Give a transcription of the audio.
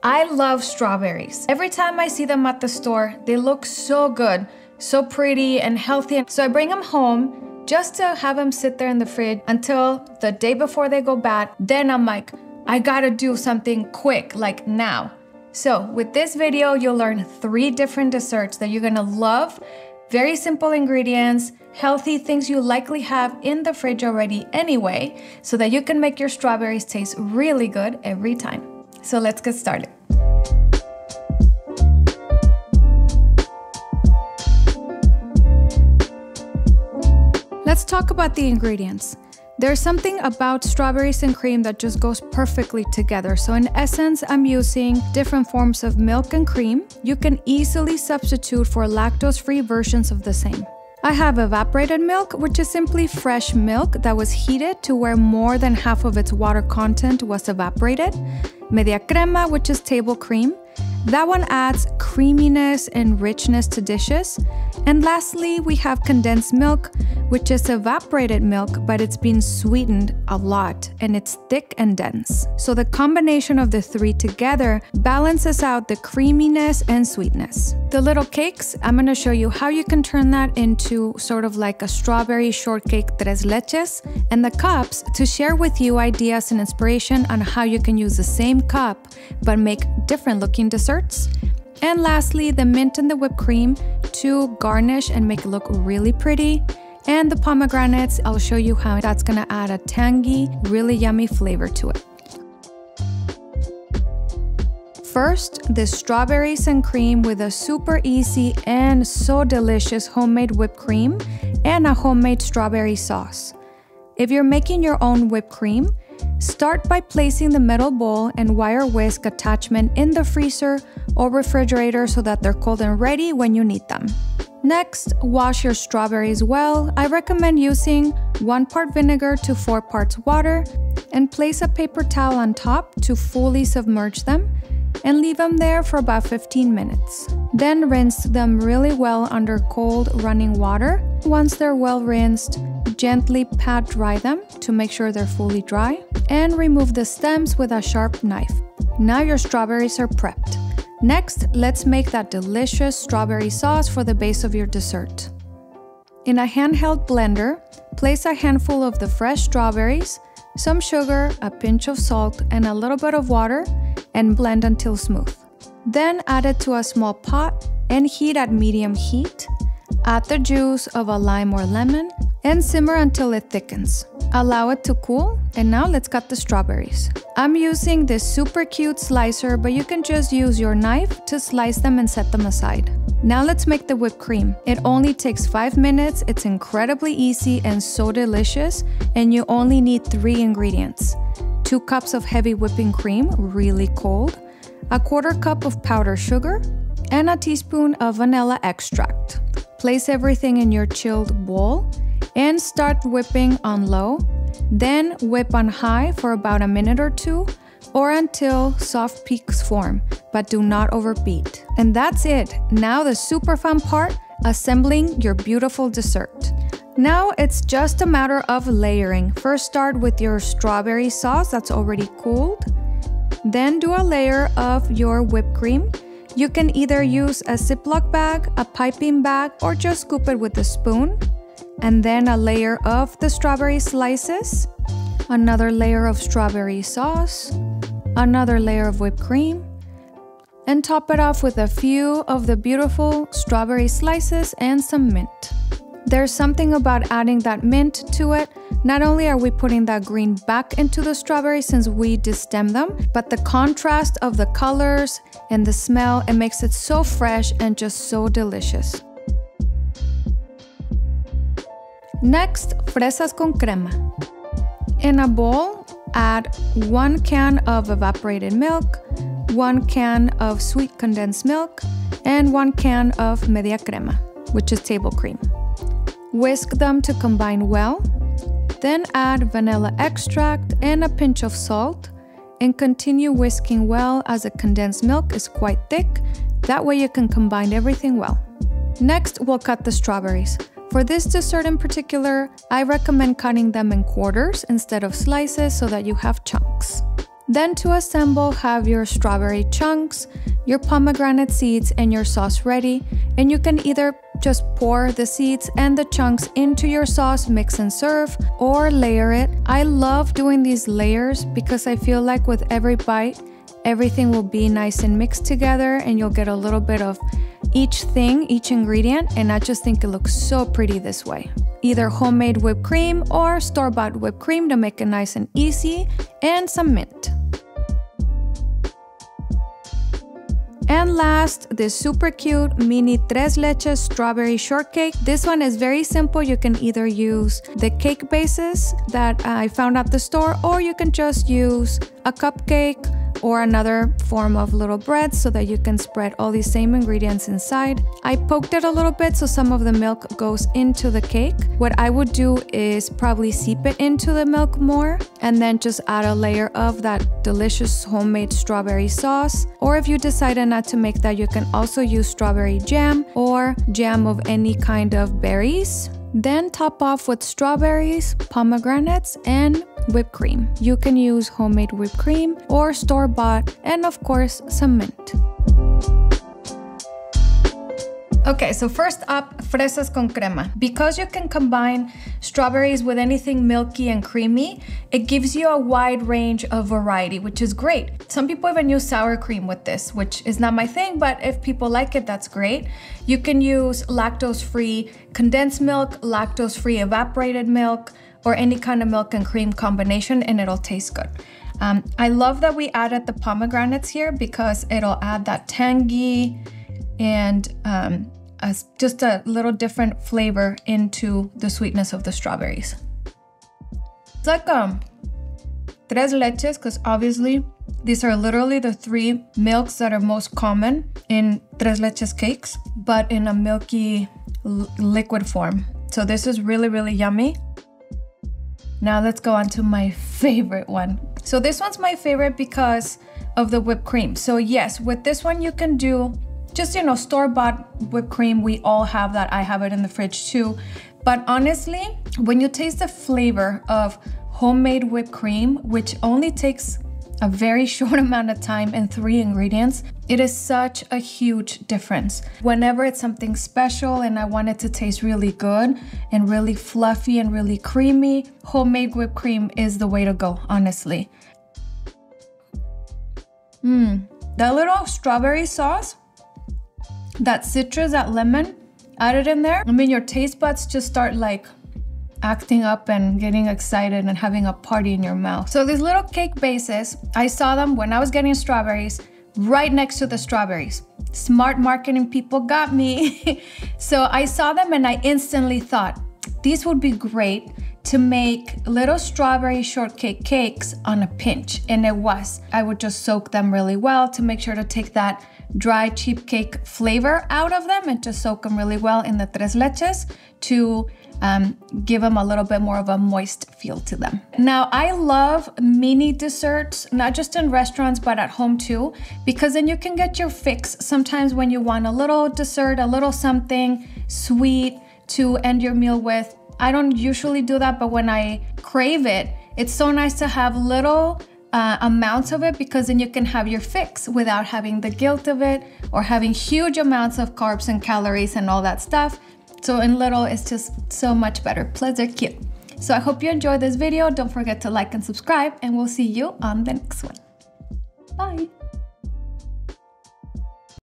I love strawberries. Every time I see them at the store, they look so good, so pretty and healthy. So I bring them home just to have them sit there in the fridge until the day before they go bad. Then I'm like, I gotta do something quick, like now. So with this video, you'll learn 3 different desserts that you're gonna love. Very simple ingredients, healthy things you likely have in the fridge already anyway, so that you can make your strawberries taste really good every time. So let's get started. Let's talk about the ingredients. There's something about strawberries and cream that just goes perfectly together. So in essence, I'm using different forms of milk and cream. You can easily substitute for lactose-free versions of the same. I have evaporated milk, which is simply fresh milk that was heated to where more than half of its water content was evaporated. Media crema, which is table cream. That one adds creaminess and richness to dishes. And lastly, we have condensed milk, which is evaporated milk, but it's been sweetened a lot and it's thick and dense. So the combination of the 3 together balances out the creaminess and sweetness. The little cakes, I'm gonna show you how you can turn that into sort of like a strawberry shortcake tres leches, and the cups to share with you ideas and inspiration on how you can use the same cup but make different looking desserts. And lastly, the mint and the whipped cream to garnish and make it look really pretty. And the pomegranates, I'll show you how that's gonna add a tangy, really yummy flavor to it. First, the strawberries and cream with a super easy and so delicious homemade whipped cream and a homemade strawberry sauce. If you're making your own whipped cream, start by placing the metal bowl and wire whisk attachment in the freezer or refrigerator so that they're cold and ready when you need them. Next, wash your strawberries well. I recommend using 1 part vinegar to 4 parts water, and place a paper towel on top to fully submerge them and leave them there for about 15 minutes. Then rinse them really well under cold running water. Once they're well rinsed, gently pat dry them to make sure they're fully dry, and remove the stems with a sharp knife. Now your strawberries are prepped. Next, let's make that delicious strawberry sauce for the base of your dessert. In a handheld blender, place a handful of the fresh strawberries, some sugar, a pinch of salt, and a little bit of water, and blend until smooth. Then add it to a small pot and heat at medium heat. Add the juice of a lime or lemon and simmer until it thickens. Allow it to cool, and now let's cut the strawberries. I'm using this super cute slicer, but you can just use your knife to slice them and set them aside. Now let's make the whipped cream. It only takes 5 minutes, it's incredibly easy and so delicious, and you only need 3 ingredients. 2 cups of heavy whipping cream, really cold, a 1/4 cup of powdered sugar, and a teaspoon of vanilla extract. Place everything in your chilled bowl and start whipping on low. Then whip on high for about a minute or 2, or until soft peaks form, but do not overbeat. And that's it. Now the super fun part, assembling your beautiful dessert. Now it's just a matter of layering. First start with your strawberry sauce that's already cooled. Then do a layer of your whipped cream. You can either use a Ziploc bag, a piping bag, or just scoop it with a spoon. And then a layer of the strawberry slices, another layer of strawberry sauce, another layer of whipped cream, and top it off with a few of the beautiful strawberry slices and some mint. There's something about adding that mint to it. Not only are we putting that green back into the strawberries since we destemmed them, but the contrast of the colors and the smell, it makes it so fresh and just so delicious. Next, fresas con crema. In a bowl, add 1 can of evaporated milk, 1 can of sweet condensed milk, and 1 can of media crema, which is table cream. Whisk them to combine well. Then add vanilla extract and a pinch of salt, and continue whisking well as the condensed milk is quite thick. That way you can combine everything well. Next, we'll cut the strawberries. For this dessert in particular, I recommend cutting them in quarters instead of slices so that you have chunks. Then to assemble, have your strawberry chunks, your pomegranate seeds, and your sauce ready. And you can either just pour the seeds and the chunks into your sauce, mix and serve, or layer it. I love doing these layers because I feel like with every bite, everything will be nice and mixed together and you'll get a little bit of each thing, each ingredient, and I just think it looks so pretty this way. Either homemade whipped cream or store-bought whipped cream to make it nice and easy, and some mint. And last, this super cute mini tres leches strawberry shortcake. This one is very simple. You can either use the cake bases that I found at the store, or you can just use a cupcake or another form of little bread so that you can spread all these same ingredients inside. I poked it a little bit so some of the milk goes into the cake. What I would do is probably seep it into the milk more and then just add a layer of that delicious homemade strawberry sauce. Or if you decided not to make that, you can also use strawberry jam or jam of any kind of berries. Then top off with strawberries, pomegranates, and whipped cream. You can use homemade whipped cream or store-bought, and of course, some mint. Okay, so first up, fresas con crema. Because you can combine strawberries with anything milky and creamy, it gives you a wide range of variety, which is great. Some people even use sour cream with this, which is not my thing, but if people like it, that's great. You can use lactose-free condensed milk, lactose-free evaporated milk, or any kind of milk and cream combination, and it'll taste good. I love that we added the pomegranates here because it'll add that tangy and just a little different flavor into the sweetness of the strawberries. It's like tres leches, because obviously these are literally the 3 milks that are most common in tres leches cakes, but in a milky liquid form. So this is really, really yummy. Now let's go on to my favorite one. So this one's my favorite because of the whipped cream. So yes, with this one you can do just, you know, store-bought whipped cream. We all have that. I have it in the fridge too. But honestly, when you taste the flavor of homemade whipped cream, which only takes a very short amount of time and 3 ingredients, it is such a huge difference. Whenever it's something special and I want it to taste really good and really fluffy and really creamy, homemade whipped cream is the way to go, honestly. That little strawberry sauce, that citrus, that lemon added in there, I mean, your taste buds just start like acting up and getting excited and having a party in your mouth. So these little cake bases, I saw them when I was getting strawberries right next to the strawberries. Smart marketing people got me. So I saw them and I instantly thought, these would be great to make little strawberry shortcake cakes on a pinch. And it was. I would just soak them really well to make sure to take that dry cheap cake flavor out of them and just soak them really well in the tres leches to give them a little bit more of a moist feel to them. Now, I love mini desserts, not just in restaurants, but at home too, because then you can get your fix sometimes when you want a little dessert, a little something sweet to end your meal with. I don't usually do that, but when I crave it, it's so nice to have little amounts of it, because then you can have your fix without having the guilt of it or having huge amounts of carbs and calories and all that stuff. So in little, it's just so much better. Plus they're cute. So I hope you enjoyed this video. Don't forget to like and subscribe, and we'll see you on the next one. Bye.